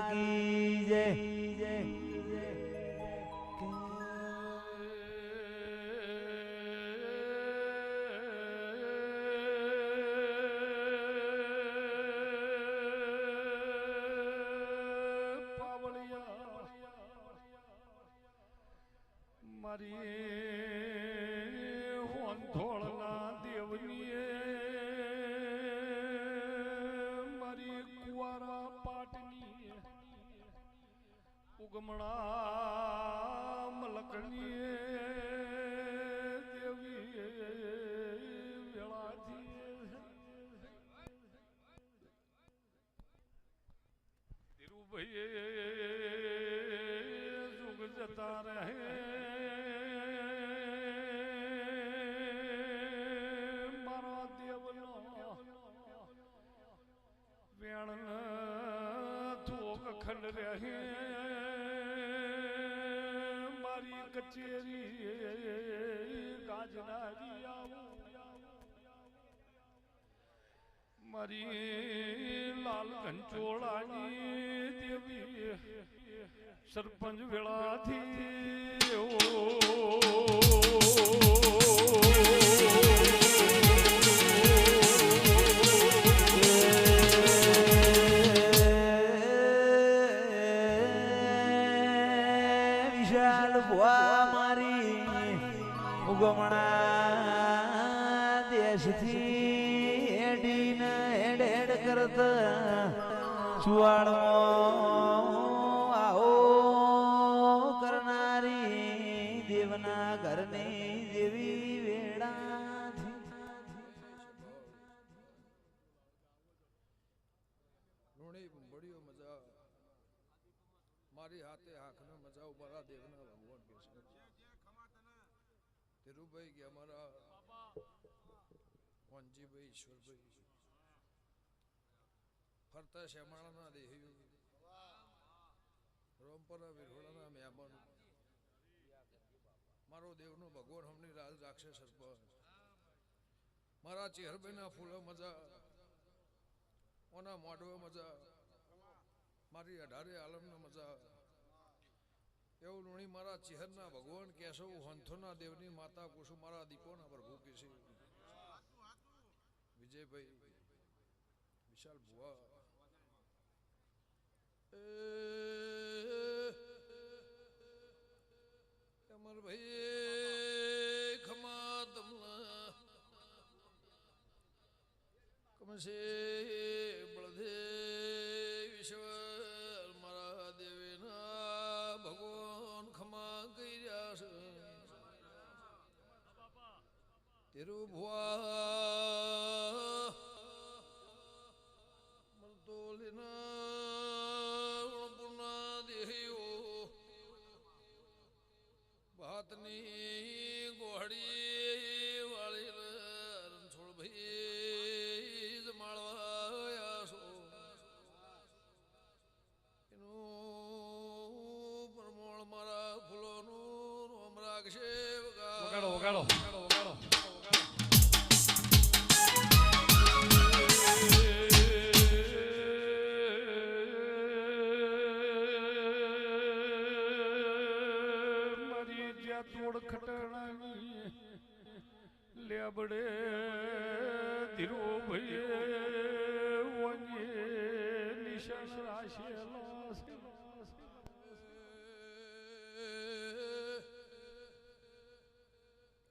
કી જય ઉગમણા મલકની દેવી વેળાથી ધીરુભાઈ જુગ જતા રહે મારા દેવનો વેણ થોક ખંડ રહે કચેરી ગાજનારી આવો મારી લાલ ઘંચોળાની દેવી સરપંચ વેળાથી ઉગમણા દેશથી હેડીને હેડ હેડ કરતા સુવાળો આવો કરનારી દેવના ઘરની દેવી વેળાથી બળ્યો મજા મારી હાથે હાકને મજા ઉભા દેવના ભગવાન કૃષ્ણ ધીરુભાઈ કે અમારા વનજીભાઈ ઈશ્વરભાઈ ફરતા શ્યામાળાના દેહી રોમપરા વિરહોડાના મહેમાન મારો દેવનો ભગવાન હમની રાજ રાખશે સરપંચ મારા ચેહરભાઈના ફૂલો મજા ઓના મોઢવા મજા મારી 18 આલમના મજા એવું ઋણી મારા ચેહરના ભગવાન કેશવ હંથોના દેવની માતા કુસુ મારા દીપોના પ્રભુ કેશી વિજયભાઈ વિશાલ ભુવા અમર ભાઈ ખમા તમલા કમસે બળદે વિશ્વ મારા દેવીના ભગવાન ખમા કર્યા છે તેરું ભુવા મલતોલીના પૂર્ણા દેહીઓ ભાતની ગોહડી વાળી રણછોડ ભાઈ જમાળવા છો એનું પ્રમોણ મારા ફૂલોનું રોમ રાખશે વગાડો વગાડો વગાડો વગાડો લેબડે ધીરુભાઈ નિશાન રાશેલા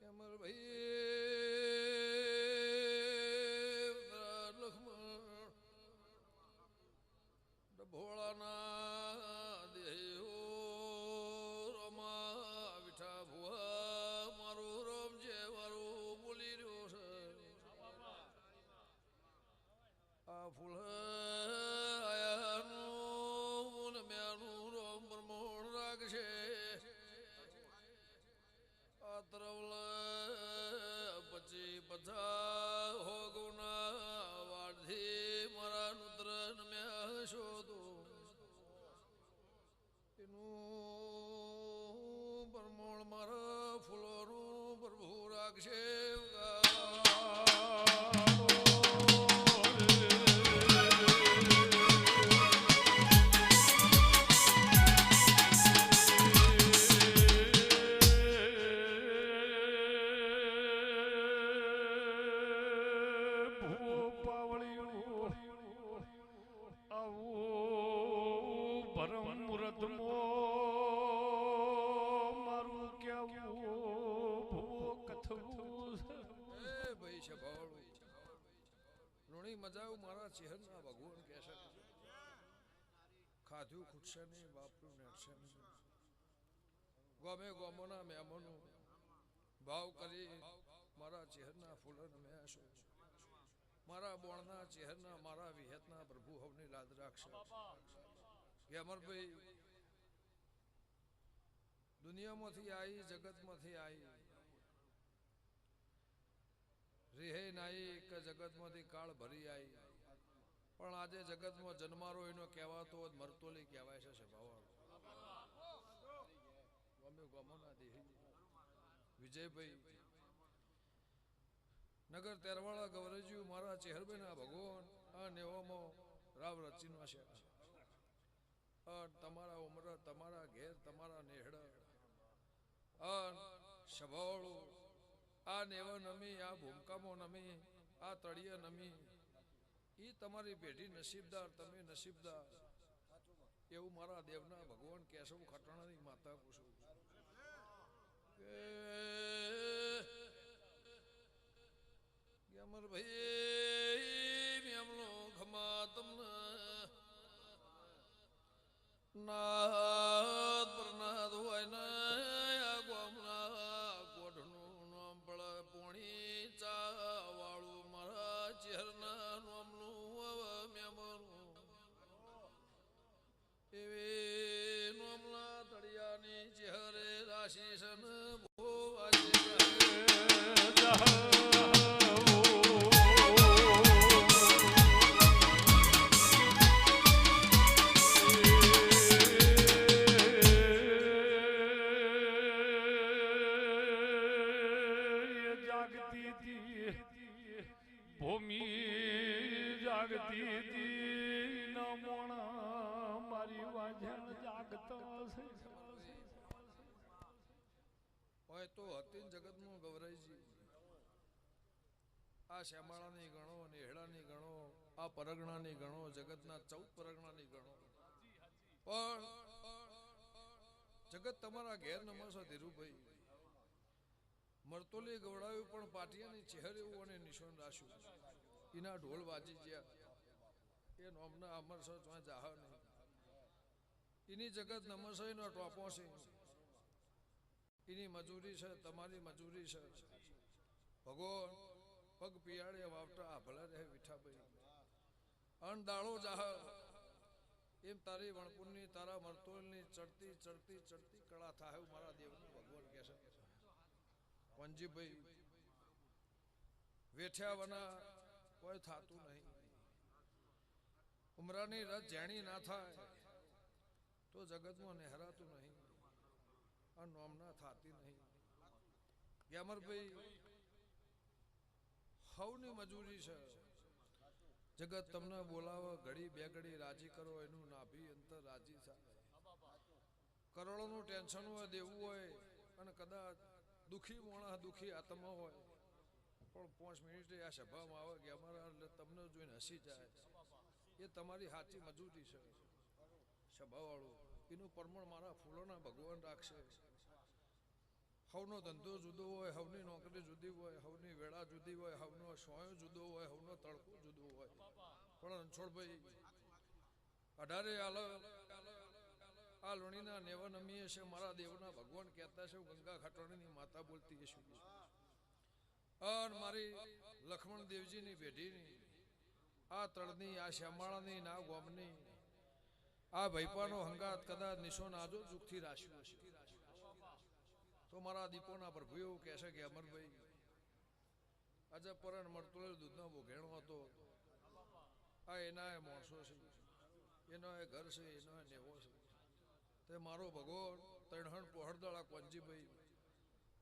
અમર ભાઈ લક્ષ્મણ ભોળાના દેહો રમા વિઠા ભુવા મારું રોમ જે મારું બોલી રહ્યો છે આ ફૂલ આયાનું મેનું રોમ પ્રમોણ રાખશે આ તરવલ પછી બધા હો ગુના વાડથી મારા નુદ્રન મેં શોધો એનું પરમોણ મારા ફૂલોનું પ્રભુ રાખશે આવું ભરમ મુરતમો મારું કેવું ભૂવો કથવું એ ભાઈ છે ભાવડું ઋણી મજાવ મારા ચહેરના ભગવાન કહેશે ખાધું ખૂટશે નહીં વાપરું નેટશે નહીં ગમે ગમોના મહેમાનો ભાવ કરી મારા ચહેરના ફૂલન મેશો મારા બોણના ચહેરના મારા વિહેતના પ્રભુ હવની લાદ રાખશે કે અમરભાઈ દુનિયામાંથી આવી જગતમાંથી આવી રેહે નાઈ કે જગતમાંથી કાળ ભરી આવી પણ આજે જગતમાં જન્મારો એનો કહેવાતો મરતોલી કહેવાય છે વિજયભાઈ નગર તેરવાળા ગવરજીયું મારા ચેહરબેના ભગવાન આ નેવામાં રાવ રચીનો છે તમારા ઉમર તમારા ઘેર તમારા નેહડા સભાવાળું આ નેવા નમી આ ભૂમકામાં નમી આ તળિયે નમી ઈ તમારી પેઢી નસીબદાર તમે નસીબદાર એવું મારા દેવના ભગવાન કેશવ ખટાણાની માતા પૂછું કે અમર ભાઈ મેમનો ખમા તમને નાદ પ્રનાદ હોય ને આ ગોમના કોઢનું નામ પડે પોણી ચા વાળું મારા ચહેરના નામનું મેમનું એવી નામના તળિયાની ચહેરે રાશિસન બહુ ભૂમિ જાગતી હતી ન મોણા મારી વાજણ જાગતા હોય તો હતી જગતનું ગવરાઈજી આ શ્યામાળાની ગણો નેહડાની ગણો આ પરગણાની ગણો જગતના 14 પરગણાની ગણો પણ જગત તમારા ઘેર નમસો ધીરુભાઈ મરતોલી ગવડાવ્યું પણ પાટિયાની ચહેર એવું અને નિશાન રાખ્યું એના ઢોલ વાજી ગયા એ નોમના અમર છે ત્યાં જાહ નહીં એની જગત નમસઈનો ટોપો છે એની મજૂરી છે તમારી મજૂરી છે ભગવાન પગ પિયાળે વાવટા આભલા રહે વિઠાભાઈ અન દાળો જાહ એમ તારી વણપુરની તારા મરતોલની ચડતી ચડતી ચડતી કળા થાય મારા દેવનું ભગવાન કહે છે વનજીભાઈ વેઠ્યા વના કોઈ થાતું નહીં ઉમરાની રથ જેણી ના થાય તો જગતમાં નહેરાતું નહીં આ નોમના થાતી નહીં ગ્યામરભાઈ હવની મજૂરી છે જગત તમને બોલાવે ઘડી બે ઘડી રાજી કરો એનું નાભી અંતર રાજી થાય કરોડોનું ટેન્શન હોય દેવું હોય અને કદાચ દુઃખી માણસ દુઃખી આત્મા હોય પણ 5 મિનિટે આ સભામાં આવે કે અમારા તમને જોઈને હસી જાય એ તમારી સાચી મજૂરી છે સભાવાળું એનું પ્રમાણ મારા ફૂલોના ભગવાન રાખશે હવનો ધંધો જુદો હોય હવની નોકરી જુદી હોય હવની વેળા જુદી હોય હવનો સોયો જુદો હોય હવનો તડકો જુદો હોય પણ રણછોડભાઈ 18 આલ આ લોણીના નેવા નમીએ છે મારા દેવના ભગવાન કહેતા છે ગંગા ખાટોણીની માતા બોલતી છે અને મારી લક્ષ્મણ દેવજીની પેઢીની આ તળની આ શ્યામાળાની ના ગોમની આ ભૈપાનો હંગાત કદાચ નિશો નાજો જુગથી રાખ્યો છે તો મારા દીપોના પ્રભુ એવું કહે છે કે અમરભાઈ આજે પરણ મળતો દૂધનો બોઘેણો હતો આ એના માણસો છે એનો એ ઘર છે એનો નેવો છે તે મારો ભગવાન તણહણ પહોળદળા કોંજીભાઈ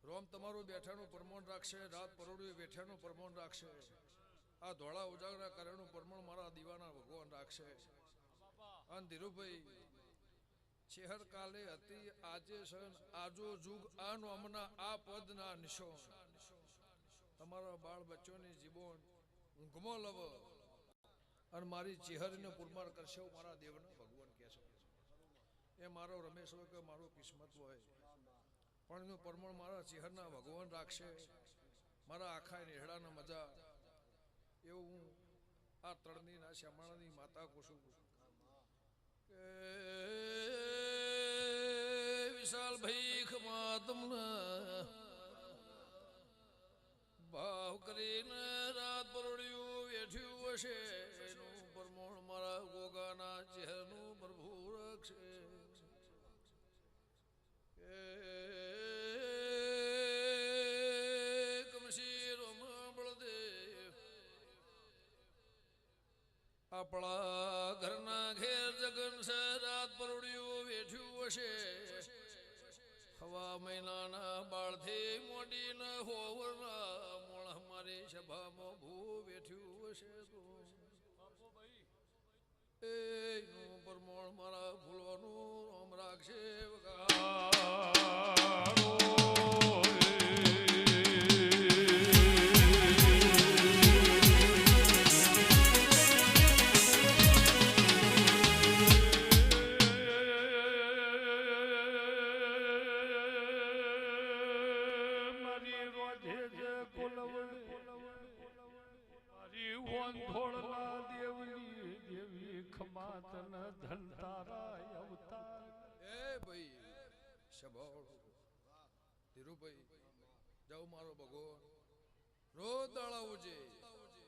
રોમ તમારું બેઠાનું પ્રમાણ રાખશે રાત પરોડ્યું બેઠાનું પ્રમાણ રાખશે આ ધોળા ઉજાગરા કરેનું પ્રમાણ મારા દીવાના ભગવાન રાખશે અને ધીરુભાઈ ચેહર કાલે હતી આજે સન આજો જુગ આ નોમના આ પદના નિશો તમારા બાળ બચ્ચોની જીવન ઊંઘમાં લવ અને મારી ચેહરીને પુરમાર કરશે એવું મારા દેવના ભગવાન કહે છે. એ મારો રમેશ હોય કે મારો કિસ્મત હોય, પણ એનું પ્રમાણ મારા ચેહરના ભગવાન રાખશે. મારા આખા નેહડાના મજા એવું હું આ તળની ના શ્યામાળાની માતા કહું છું કે વિશાલ ભાઈ ખમા તમને ભાવ કરીને રાત પરોડ્યું વેઠ્યું હશે એનું પ્રમાણ મારા ગોગાના ચહેરનું પ્રભુ રક્ષે. આપણા ઘરના ઘેર જગન છે રાત પરોડ્યું વેઠ્યું હશે. હવા મહિનાના બાળથી મોડીને હોવરના મોણ મારી સભામાં ભૂ વેઠ્યું હશે. એનું પરમોણ મારા ભૂલવાનું આમ રાખશે.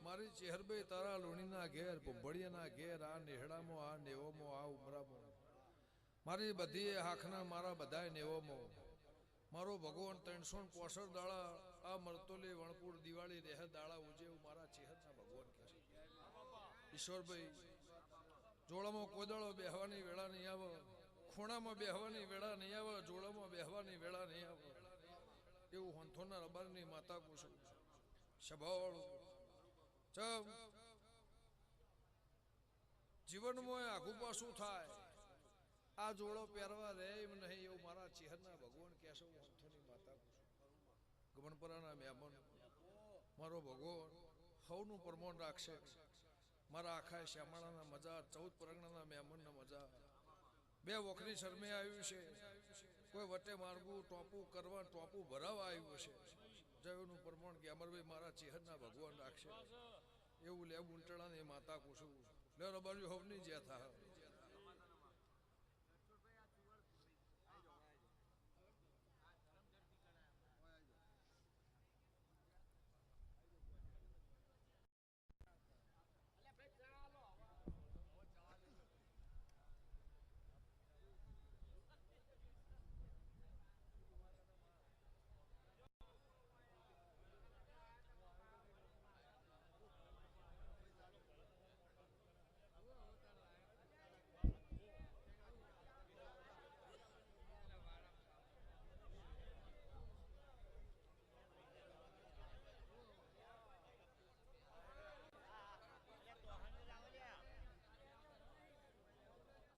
મારી ચેહરભાઈ તારા લોણીના ઘેર ભંભળિયાના ઘેર આ નેહડામાં આ નેવોમાં આ ઉમરામાં મારી બધી હાખના મારા બધાય નેવોમાં મારો ભગવાન 365 દાડા આ મરતોલી વણપુર દિવાળી રેહ દાડા ઉજેવું મારા ચેહરના ભગવાન કહે છે. ઈશ્વરભાઈ જોડામાં કોઈ દાડો બેહવાની વેળા નહીં આવે, ખૂણામાં બેહવાની વેળા નહીં આવે, જોડામાં બેહવાની વેળા નહીં આવે એવું હોંથોના રબારની માતા પૂછું. સભાવાળું જીવનમાં આઘું પાછું થાય, આ જોડો પહેરવા રે એમ નહીં એવું મારા ચેહરના ભગવાન કહેશો. હોંથોની માતા પૂછું. ગમનપરાના મહેમાન મારો ભગવાન સૌનું પ્રમાણ રાખશે. મારા આખા શ્યામાળાના મજા, 14 પરગણાના મહેમાનના મજા, 2 વખરી શરમે આવ્યું છે. કોઈ વટે માર્ગું ટોપું કરવા ટોપું ભરાવા આવ્યું છે. જયનું પ્રમાણ કે અમરભાઈ મારા ચેહરના ભગવાન રાખશે એવું લેબ ઉલટણાની માતા પૂછું. લે રબારી હોવની જ્યાં થા